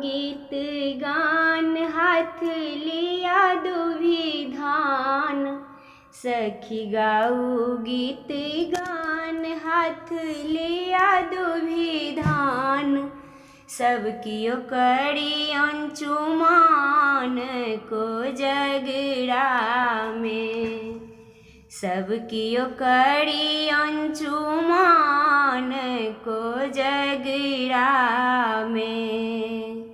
गीत गान हाथ लिया दुभी धान। सखी गाऊ गीत गान हाथ लिया दुभी धान। सब कियो करी अंचुमान को जगड़ा में। सब कियो करी अंचुमान को जगड़ा में।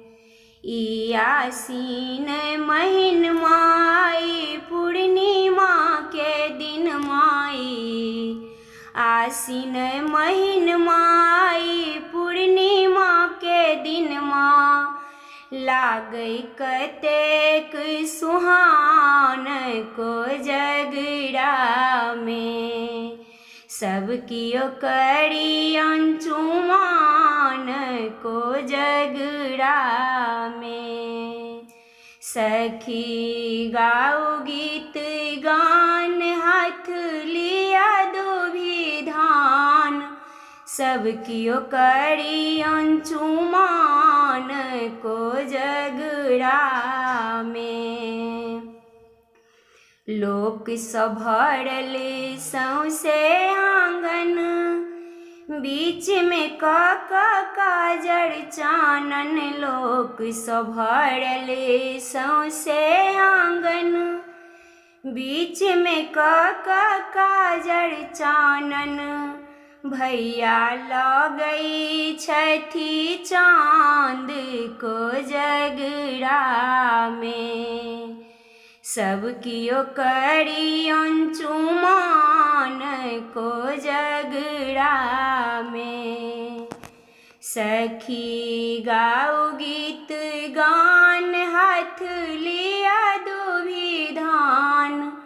ई आसीन महीन माई पूर्णिमा के दिन माई। आसीन महीन माई पूर्णिमा के दिन माँ। लागई कतेक सुहान को जगड़ा में। सब कियो करी अंचुमान को जगड़ा में। सखी गाऊ गीत गान हाथ लिया दुभी धान। सब कियो करी अंचुमान को जगड़ा में। लोक सभरल सौसे आंगन। बीच में काजर चानन। लोक सभरल सौसे आंगन। बीच में काजर चानन। भैया लगई छठी चांद को जगड़ा में। सब कियो करी अंचुमान को जगड़ा में। सखी गाऊ गीत गान हाथ लिया दुभी धान।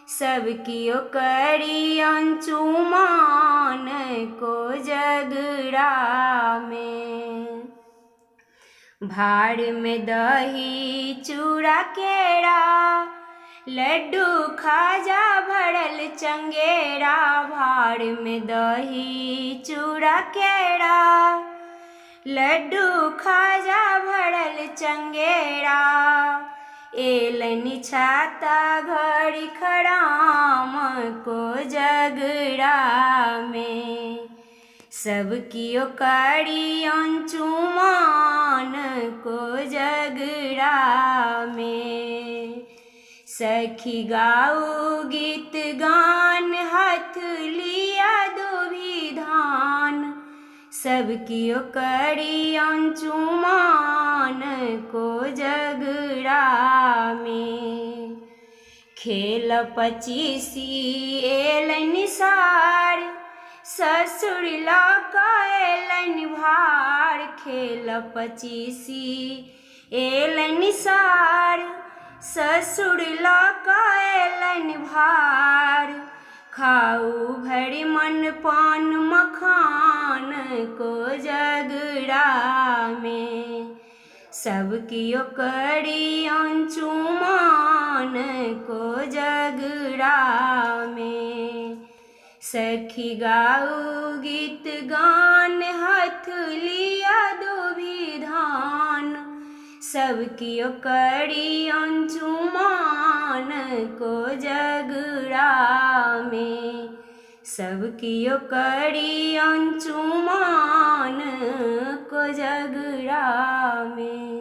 सब कियो करी अंचुमान को जगड़ा में। भाड़ में दही चूड़ा केरा। लड्डू खाजा भरल चंगेरा। भाड़ में दही चूड़ा केरा। लड्डू खाजा भरल चंगेरा। एलनी छाता घड़ी खड़ाम को जगड़ा में। सब कियो करी अंचुमान को जगड़ा में। सखी गाऊ गीत गान हाथ लिया दुभी धान। सब कियो करी अंचुमान को जगड़ा में। खेल पचीसी एलन सार। ससुर लौकैलन भार। खेल पचीसी एलन सार। ससुर लौकैलन भार। खाऊ भरी मन पान मखान को जगड़ा में। सब कियो करी अंचुमान को जगड़ा में। सखी गाऊ गीत गान हाथ लिया दुभी धान। सब कियो करी अंचुमान को जगड़ा में। सब कियो करी अंचुमान को जगड़ा में।